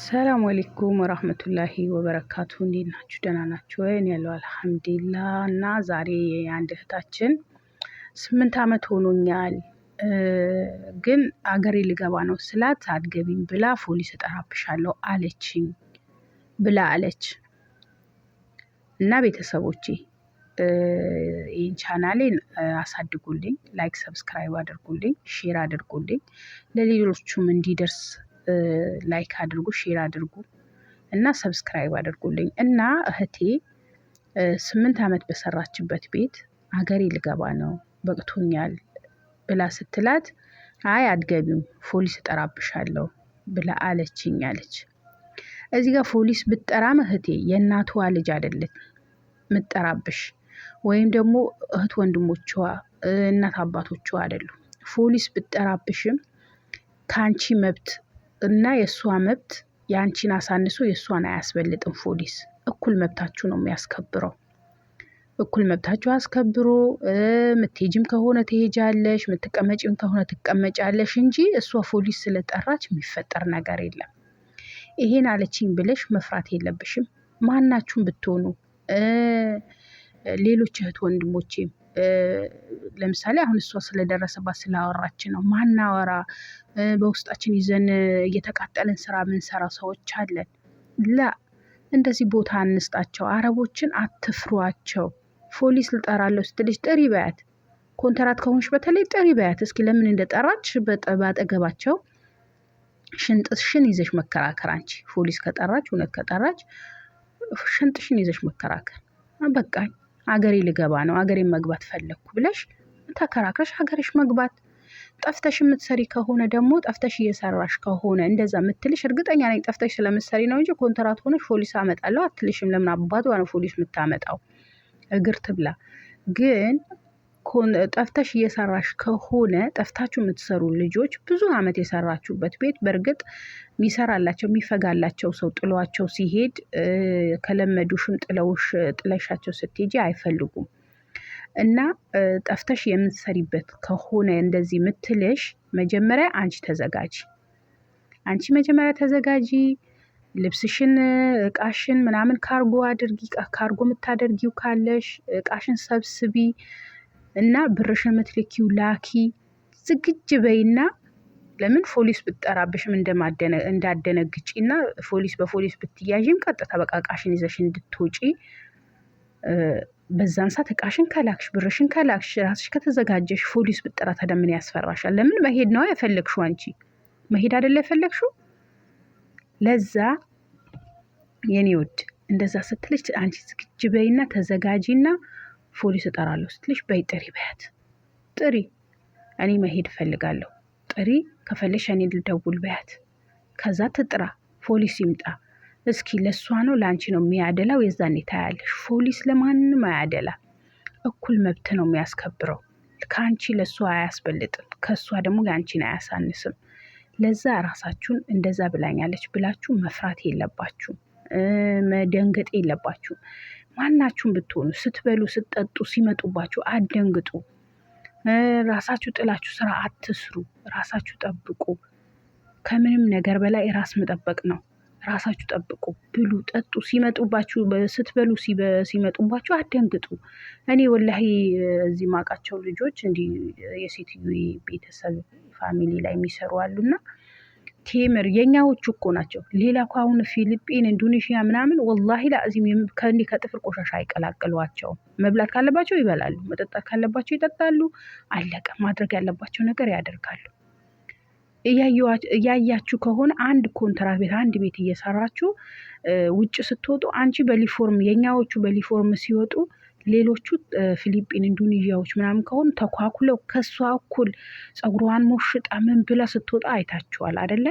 ሰላም አለይኩም ወራህመቱላሂ ወበረካቱ። እንዴት ናችሁ? ደህና ናችሁ ወይ? እኔ ያለው አልሐምዱሊላህ። እና ዛሬ የአንድ እህታችን 8 ዓመት ሆኖኛል ግን አገሬ ልገባ ነው ስላት አትገቢም ብላ ፖሊስ እጠራብሻለሁ አለችኝ ብላ አለች። እና ቤተሰቦቼ ይህን ቻናሌን አሳድጉልኝ፣ ላይክ ሰብስክራይብ አድርጉልኝ፣ ሼር አድርጉልኝ፣ ለሌሎቹም እንዲደርስ ላይክ አድርጉ፣ ሼር አድርጉ እና ሰብስክራይብ አድርጉልኝ። እና እህቴ 8 ዓመት በሰራችበት ቤት አገሬ ልገባ ነው በቅቶኛል ብላ ስትላት አይ አትገቢም ፖሊስ እጠራብሻለሁ ብላ አለችኝ አለች። እዚህ ጋር ፖሊስ ብትጠራም እህቴ የእናቷ ልጅ አይደለም ምትጠራብሽ፣ ወይም ደግሞ እህት ወንድሞቿ እናት አባቶቿ አይደሉም። ፖሊስ ብትጠራብሽም ከአንቺ መብት እና የእሷ መብት የአንቺን አሳንሶ የእሷን አያስበልጥም። ፖሊስ እኩል መብታችሁ ነው የሚያስከብረው። እኩል መብታችሁ አስከብሮ ምትሄጂም ከሆነ ትሄጃለሽ፣ ምትቀመጪም ከሆነ ትቀመጫለሽ እንጂ እሷ ፖሊስ ስለጠራች የሚፈጠር ነገር የለም። ይሄን አለችኝ ብለሽ መፍራት የለብሽም። ማናችሁም ብትሆኑ ሌሎች እህት ወንድሞቼም ለምሳሌ አሁን እሷ ስለደረሰባት ስላወራች ነው ማናወራ፣ በውስጣችን ይዘን እየተቃጠልን ስራ ምንሰራ ሰዎች አለን። እንደዚህ ቦታ አንስጣቸው። አረቦችን አትፍሯቸው። ፖሊስ ልጠራለሁ ስትልሽ ጥሪ በያት። ኮንትራት ከሆንሽ በተለይ ጥሪ በያት። እስኪ ለምን እንደጠራች ባጠገባቸው ሽንጥሽን ይዘሽ መከራከር። አንቺ ፖሊስ ከጠራች እውነት ከጠራች ሽንጥሽን ይዘሽ መከራከር። በቃኝ አገሬ ልገባ ነው አገሬን መግባት ፈለግኩ ብለሽ ተከራክረሽ ሀገርሽ መግባት። ጠፍተሽ የምትሰሪ ከሆነ ደግሞ ጠፍተሽ እየሰራሽ ከሆነ እንደዛ የምትልሽ እርግጠኛ ነኝ ጠፍተሽ ስለምትሰሪ ነው እንጂ ኮንትራት ሆነሽ ፖሊስ አመጣለሁ አትልሽም። ለምን አባቷ ነው ፖሊስ የምታመጣው? እግር ትብላ። ግን ጠፍተሽ እየሰራሽ ከሆነ ጠፍታችሁ የምትሰሩ ልጆች ብዙ አመት የሰራችሁበት ቤት በእርግጥ የሚሰራላቸው የሚፈጋላቸው ሰው ጥሏቸው ሲሄድ ከለመዱሽም ጥለሻቸው ስትሄጂ አይፈልጉም። እና ጠፍተሽ የምትሰሪበት ከሆነ እንደዚህ ምትልሽ መጀመሪያ አንቺ ተዘጋጂ። ልብስሽን እቃሽን ምናምን ካርጎ አድርጊ። ካርጎ የምታደርጊው ካለሽ እቃሽን ሰብስቢ እና ብርሽን የምትልኪው ላኪ። ዝግጅ በይና ለምን ፖሊስ ብትጠራብሽም እንዳደነግጪ እና በፖሊስ ብትያዥም ቀጥታ በቃ እቃሽን ይዘሽ እንድትወጪ። በዛን ሰዓት እቃሽን ከላክሽ ብርሽን ከላክሽ ራስሽ ከተዘጋጀሽ ፖሊስ ብትጠራ ታዲያ ምን ያስፈራሻል? ለምን መሄድ ነው የፈለግሽው? አንቺ መሄድ አይደለ የፈለግሽው? ለዛ የኔ ውድ እንደዛ ስትልሽ አንቺ ዝግጅ በይና ተዘጋጂና ፖሊስ እጠራለሁ ስትልሽ በይ ጥሪ በያት። ጥሪ እኔ መሄድ እፈልጋለሁ ጥሪ ከፈለሽ እኔ ልደውል በያት። ከዛ ትጥራ ፖሊስ ይምጣ። እስኪ ለሷ ነው ለአንቺ ነው የሚያደላው? የዛኔ ታያለሽ። ፖሊስ ለማንም አያደላ፣ እኩል መብት ነው የሚያስከብረው። ከአንቺ ለሷ አያስበልጥም፣ ከሷ ደግሞ ለአንቺን አያሳንስም። ለዛ ራሳችሁን እንደዛ ብላኛለች ብላችሁ መፍራት የለባችሁም፣ መደንገጥ የለባችሁም። ማናችሁም ብትሆኑ ስትበሉ ስትጠጡ ሲመጡባችሁ አትደንግጡ። ራሳችሁ ጥላችሁ ስራ አትስሩ። ራሳችሁ ጠብቁ። ከምንም ነገር በላይ ራስ መጠበቅ ነው። ራሳችሁ ጠብቁ፣ ብሉ፣ ጠጡ። ሲመጡባችሁ ስትበሉ ሲመጡባችሁ አትደንግጡ። እኔ ወላሂ እዚህ ማውቃቸው ልጆች እንዲህ የሴትዮ ቤተሰብ ፋሚሊ ላይ የሚሰሩ አሉና ቴምር የኛዎቹ እኮ ናቸው። ሌላ እኮ አሁን ፊሊጲን፣ ኢንዶኔሽያ ምናምን ወላሂ ላዚም ከጥፍር ቆሻሻ አይቀላቅሏቸውም። መብላት ካለባቸው ይበላሉ፣ መጠጣት ካለባቸው ይጠጣሉ። አለቀ። ማድረግ ያለባቸው ነገር ያደርጋሉ። እያያችሁ ከሆነ አንድ ኮንትራት ቤት አንድ ቤት እየሰራችሁ ውጭ ስትወጡ አንቺ በሊፎርም የኛዎቹ በሊፎርም ሲወጡ ሌሎቹ ፊሊጲን ኢንዶኔዥያዎች ምናምን ከሆኑ ተኳኩለው ከሷ እኩል ፀጉሯን ሞሽጣ ምን ብላ ስትወጣ አይታችኋል አይደለ?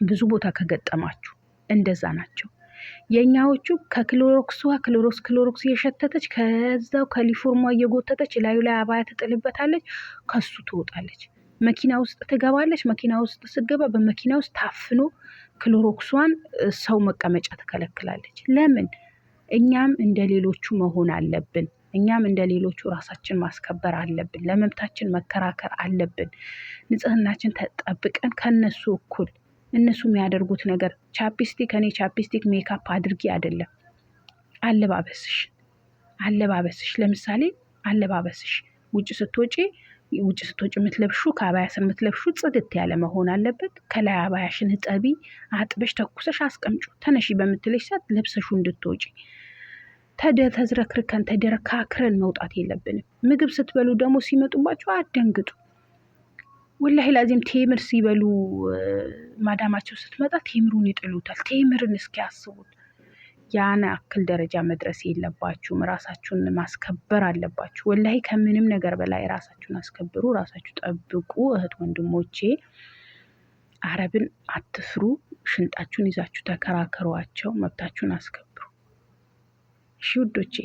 ብዙ ቦታ ከገጠማችሁ እንደዛ ናቸው። የኛዎቹ ክሎሮክስ እየሸተተች ከዛው ከሊፎርሟ እየጎተተች ላዩ ላይ አባያ ትጥልበታለች፣ ከሱ ትወጣለች። መኪና ውስጥ ትገባለች። መኪና ውስጥ ስትገባ በመኪና ውስጥ ታፍኖ ክሎሮክሷን ሰው መቀመጫ ትከለክላለች። ለምን? እኛም እንደ ሌሎቹ መሆን አለብን። እኛም እንደ ሌሎቹ ራሳችን ማስከበር አለብን። ለመብታችን መከራከር አለብን። ንጽህናችን ተጠብቀን ከነሱ እኩል እነሱ የሚያደርጉት ነገር ቻፕስቲክ፣ እኔ ቻፕስቲክ ሜካፕ አድርጊ አይደለም። አለባበስሽ ለምሳሌ አለባበስሽ ውጭ ስትወጪ የምትለብሹ ከአባያ ስር የምትለብሹ ጽድት ያለ መሆን አለበት። ከላይ አባያሽን እጠቢ፣ አጥበሽ ተኩሰሽ አስቀምጩ። ተነሺ በምትለሽ ሰዓት ለብሰሹ እንድትወጪ። ተዝረክርከን ተደረካክረን መውጣት የለብንም። ምግብ ስትበሉ ደግሞ ሲመጡባቸው አደንግጡ። ወላሂ ላዚም ቴምር ሲበሉ ማዳማቸው ስትመጣ ቴምሩን ይጥሉታል። ቴምርን እስኪ ያስቡት። ያን አክል ደረጃ መድረስ የለባችሁም። ራሳችሁን ማስከበር አለባችሁ። ወላሂ ከምንም ነገር በላይ ራሳችሁን አስከብሩ፣ ራሳችሁ ጠብቁ። እህት ወንድሞቼ፣ አረብን አትፍሩ። ሽንጣችሁን ይዛችሁ ተከራከሯቸው፣ መብታችሁን አስከብሩ። እሺ ውዶቼ።